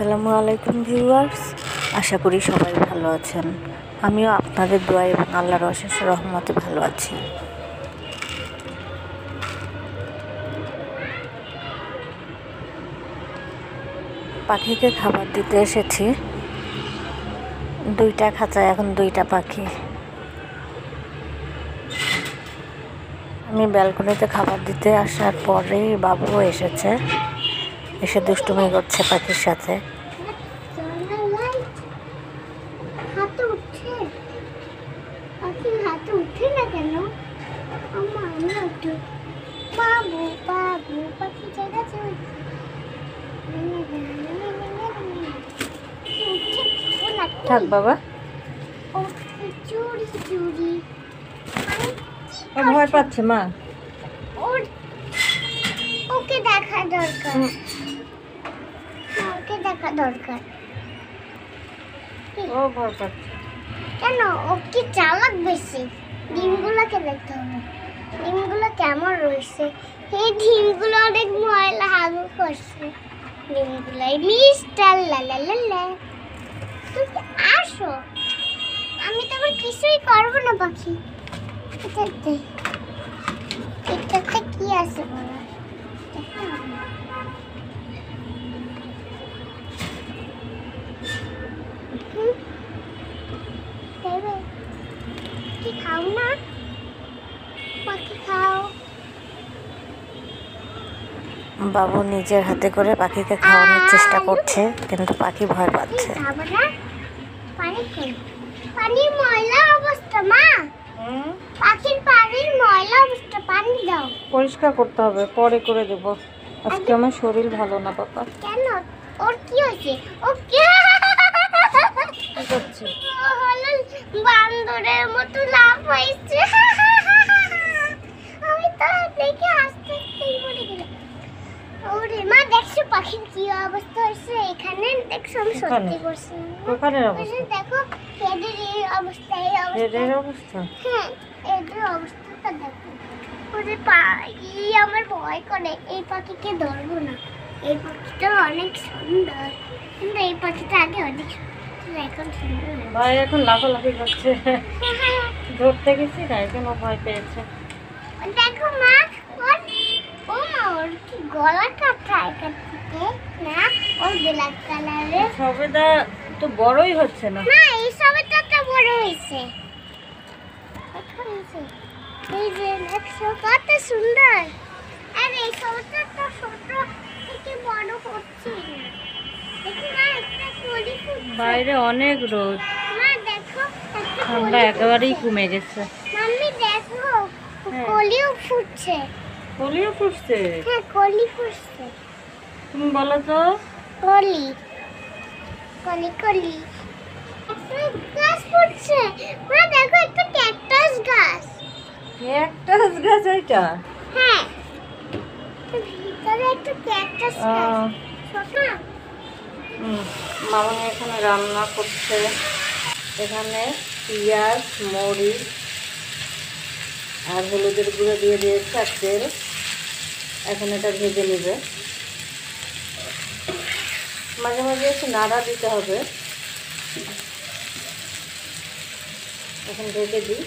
আসসালামু আলাইকুম ভিউয়ার্স, আশা করি সবাই ভালো আছেন। আমিও আপনাদের দোয়া এবং আল্লাহর অশেষ রহমতে ভালো আছি। পাখিকে খাবার দিতে এসেছি। দুইটা খাঁচায় এখন দুইটা পাখি। আমি ব্যালকনিতে খাবার দিতে আসার পরেই বাবুও এসেছে, এসে দুষ্টুমি করছে পাখির সাথে। থাক বাবা, ভয় পাচ্ছে মা। ওকে দেখা দরকার, ওকে দেখা দরকার। ও ভয় পাচ্ছে কেন? ও কি চালাক বেশি। ডিমগুলোকে দেখতে হবে, ডিমগুলো কেমন রয়েছে। এই ডিমগুলো অনেক ময়লা হাগু করছে। ডিমগুলো মিস্টার লালালালা, তুমি আসো। আমি তো আবার কিছুই করবো না পাখি। এটাতে কি আছে বলো? কি খাও না? পাখি খাও। বাবু নিজের হাতে করে পাখিকে খাওয়ানোর চেষ্টা করছে, কিন্তু পাখি ভয় পাচ্ছে। পানির ময়লা অবস্থা মা। পাখির পানির ময়লা অবস্থা, পানি দাও। পরিষ্কার করতে হবে, পরে করে দেব। আজকে আমার শরীর ভালো না বাবা। কেন? ওর কি হয়েছে? ও কি করছে? ও হলো বান্দরের মতো লাভ হয়েছে। আমি তো দেখে হাসতে হাসতেই পড়ে গেলাম। ওরে মা, দেখছো পাখির কি অবস্থা হয়েছে? এখানে দেখছো, আমি সত্যি বলছি। কোকারের অবস্থা দেখো, হেডের এই অবস্থা, এই এদের অবস্থা। অবস্থা। হ্যাঁ, এদের অবস্থাটা দেখো। ওরে আমার ভয় করে। এই পাখিকে ধরবো না। এই পাখিটা অনেক সুন্দর, কিন্তু এই পাখিটা আগে অনেক সুন্দর, এখন সুন্দর হয়ে গেছে। ভাই এখন লাফালাফি করছে, ধরতে গেছি না, এখন ও ভয় পেয়েছে। দেখো মা, ও মা, ওর কি গলা কাটা এখান থেকে না? ওর ব্ল্যাক কালারের সবেদা তো বড়ই হচ্ছে না। না, এই সবেদাটা বড় হয়েছে। এই যে দেখছো কত সুন্দর। আর এই সবেদাটা ছোট থেকে বড় হচ্ছে না। দেখো না, একটা কলি ফুটছে। বাইরে অনেক রোদ, মা দেখো, একটা ঠান্ডা একেবারেই কমে গেছে। মাম্মি দেখো, হ্যাঁ। কলিও ফুটছে। কলিও ফুটছে? হ্যাঁ, কলি ফুটছে। তুমি বলো তো। কলি কলি কলি একটা গাছ ফুটছে। মা দেখো, একটা ক্যাকটাস গাছ। ক্যাকটাস গাছ এটা? হ্যাঁ, ভিতরে একটা ক্যাকটাস গাছ। ছোট। মামনি এখানে রান্না করছে। এখানে পেঁয়াজ, মরিচ আর হলুদের গুঁড়ো দিয়ে দিয়েছে আর তেল। এখন এটা ভেজে নেবে। মাঝে মাঝে একটু নাড়া দিতে হবে। এখন ঢেকে দিই।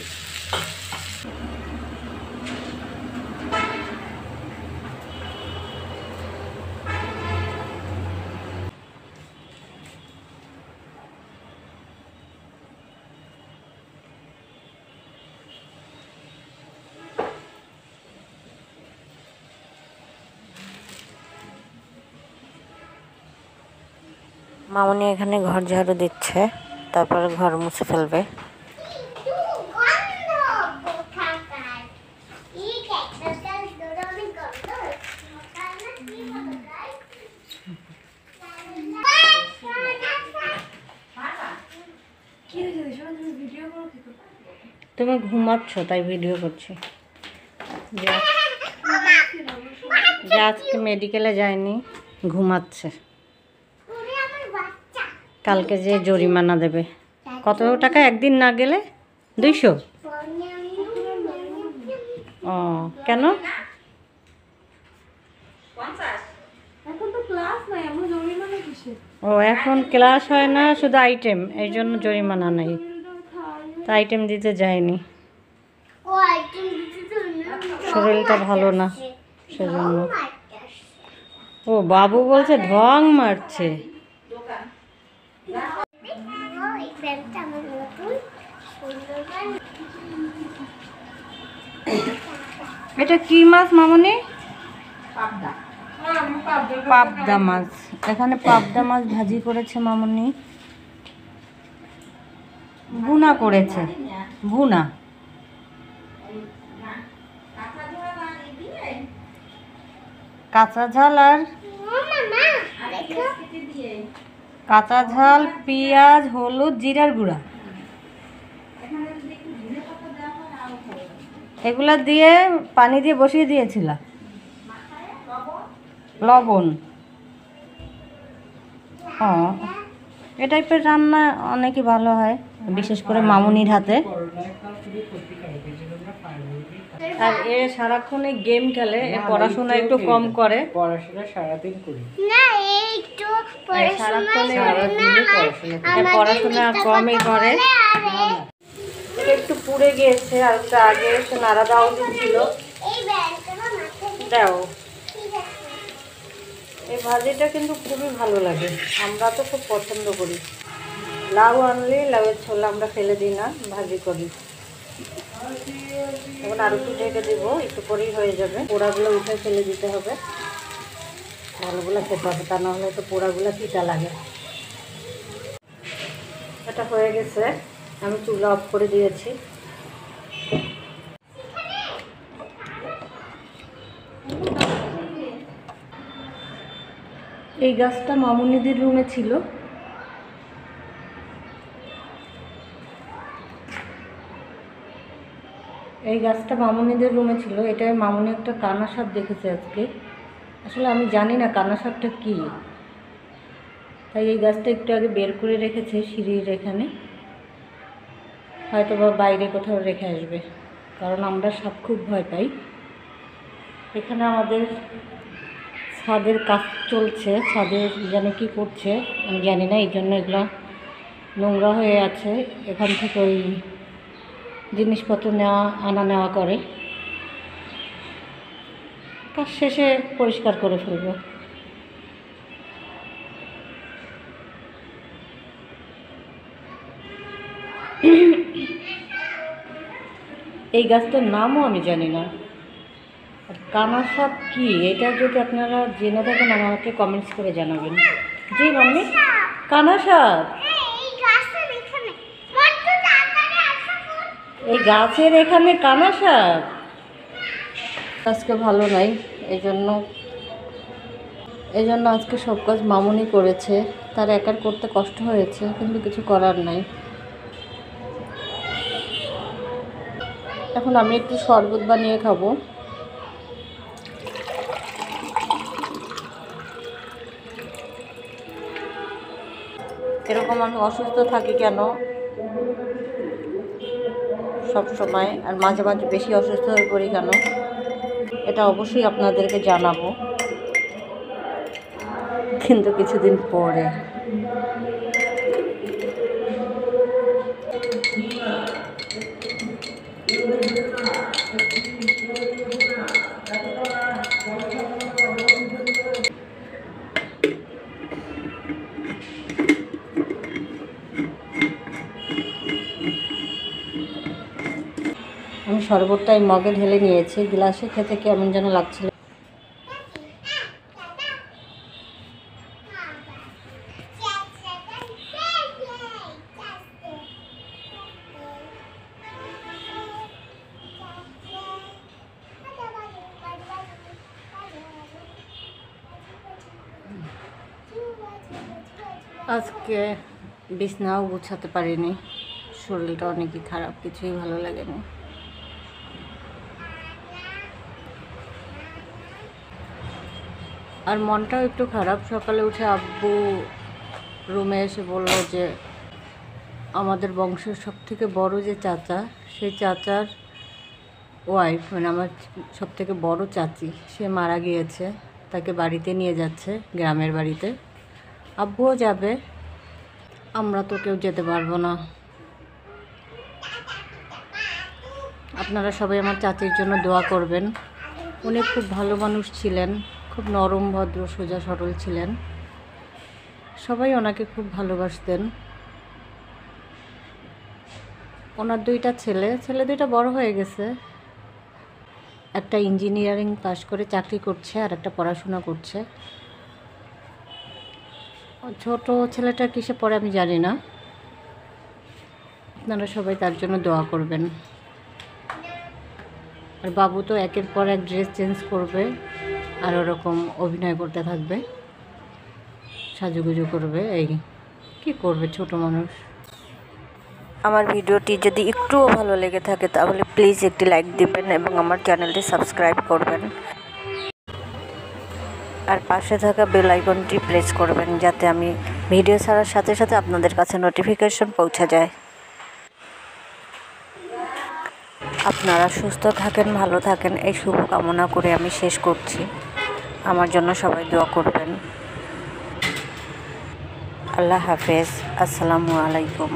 মামনি এখানে ঘর ঝাড়ু দিচ্ছে, তারপরে ঘর মুছে ফেলবে। তুমি ঘুমাচ্ছ তাই ভিডিও করছি। যে আজকে মেডিকেলে যায়নি, ঘুমাচ্ছে। কালকে যে জরিমানা দেবে। কত টাকা একদিন না গেলে? 200? ও কেন? এখন তো ক্লাস নাই, আমরা জরিমানা কিসে? ও এখন ক্লাস হয় না, শুধু আইটেম, এই জন্য জরিমানা নেই। তা আইটেম দিতে যায়নি, ও আইটেম দিতে তো শরীরটা ভালো না সেজন্য। ও বাবু বলছে ঢং মারছে। এই প্যান্টটা আমার নতুন সুন্দর প্যান্ট। এটা কি মাছ মামনি? পাবদা মাছ। এখানে পাবদা মাছ ভাজি করেছে মামনি, ভুনা করেছে, ভুনা। কাঁচা ঝাল আর কাঁচা ঝাল, পেঁয়াজ, হলুদ, জিরার গুঁড়া এগুলা দিয়ে পানি দিয়ে বসিয়ে দিয়েছিল, লবণ। ও এ টাইপের রান্না অনেকই ভালো হয়, বিশেষ করে মামুনির হাতে। আর এ সারাক্ষণে গেম খেলে, এ পড়াশোনা একটু কম করে। পড়াশোনা সারাদিন করি না এই একটু সারাক্ষণে পড়াশোনা পড়াশোনা কমই করে। একটু পুড়ে গিয়েছে, আর একটু আগে এসে নাড়া দেওয়া উচিত ছিল। এই ব্যাগটা মাথায় দাও, ঠিক আছে। এই ভাজিটা কিন্তু খুবই ভালো লাগে, আমরা তো খুব পছন্দ করি। লাউ আনলে লাউয়ের ছোলা আমরা ফেলে দিই না, ভাজি করি। এখন আর একটু ঢেকে দিব, একটু পরেই হয়ে যাবে। পোড়াগুলো উঠে ফেলে দিতে হবে, ভালোগুলো খেতে হবে, তা নাহলে তো পোড়াগুলো তিতা লাগে। এটা হয়ে গেছে, আমি চুলা অফ করে দিয়েছি। এই গাছটা মামুনিদের রুমে ছিল, এই গাছটা মামুনিদের রুমে ছিল। এটাই মামুনি একটা কানা সাপ দেখেছে আজকে। আসলে আমি জানি না কানা সাপটা কী, তাই এই গাছটা একটু আগে বের করে রেখেছে সিঁড়ির এখানে, হয়তো বা বাইরে কোথাও রেখে আসবে, কারণ আমরা সাপ খুব ভয় পাই। এখানে আমাদের ছাদের কাজ চলছে, ছাদে জানি কী করছে আমি জানি না, এই জন্য এগুলো নোংরা হয়ে আছে। এখান থেকে ওই জিনিসপত্র আনা নেওয়া করে, কাজ শেষে পরিষ্কার করে ফেলবো। এই গাছটার নামও আমি জানি না। আর কানা সাপ কী, এটা যদি আপনারা জেনে থাকেন আমাকে কমেন্টস করে জানাবেন। জি মাম্মি, কানা সাপ এই গাছের এখানে বড্ড তাড়াতাড়ি আসো। এই গাছের এখানে কানা সাপ। আজকে ভালো নাই, এই জন্য আজকে সব কাজ মামুনি করেছে। তার একার করতে কষ্ট হয়েছে, কিন্তু কিছু করার নাই। এখন আমি একটু শরবত বানিয়ে খাবো। এরকম আমি অসুস্থ থাকি কেন সব সময়, আর মাঝে মাঝে বেশি অসুস্থ হয়ে পড়ি কেন, এটা অবশ্যই আপনাদেরকে জানাবো, কিন্তু কিছুদিন পরে। আমি শরবতটা এই মগে ঢেলে নিয়েছি, গ্লাসে খেতে কেমন যেন লাগছিল। আজকে বিছনাও গুছাতে পারিনি, শরীরটা অনেকই খারাপ, কিছুই ভালো লাগেনি। আর মনটাও একটু খারাপ। সকালে উঠে আব্বু রুমে এসে বলল যে আমাদের বংশের সবথেকে বড় যে চাচা, সেই চাচার ওয়াইফ, মানে আমার সবথেকে বড় চাচি, সে মারা গিয়েছে। তাকে বাড়িতে নিয়ে যাচ্ছে, গ্রামের বাড়িতে। আব্বুও যাবে, আমরা তো কেউ যেতে পারবো না। আপনারা সবাই আমার চাচির জন্য দোয়া করবেন। উনি খুব ভালো মানুষ ছিলেন, খুব নরম ভদ্র সোজা সরল ছিলেন, সবাই ওনাকে খুব ভালোবাসতেন। ওনার দুইটা ছেলে দুইটা বড় হয়ে গেছে, একটা ইঞ্জিনিয়ারিং পাশ করে চাকরি করছে আর একটা পড়াশোনা করছে। ছোট ছেলেটা কিসে পড়ে আমি জানি না। আপনারা সবাই তার জন্য দোয়া করবেন। আর বাবু তো একের পর এক ড্রেস চেঞ্জ করবে আর ওরকম অভিনয় করতে থাকবে, সাজুগুজু করবে। এই কি করবে ছোট মানুষ। আমার ভিডিওটি যদি একটুও ভালো লেগে থাকে তাহলে প্লিজ একটি লাইক দিবেন এবং আমার চ্যানেলটি সাবস্ক্রাইব করবেন আর পাশে থাকা বেল আইকনটি প্রেস করবেন যাতে আমি ভিডিও ছাড়ার সাথে সাথে আপনাদের কাছে নোটিফিকেশন পৌঁছে যায়। আপনারা সুস্থ থাকেন, ভালো থাকেন, এই শুভ কামনা করে আমি শেষ করছি। আমার জন্য সবাই দোয়া করবেন। আল্লাহ হাফেজ। আসসালামু আলাইকুম।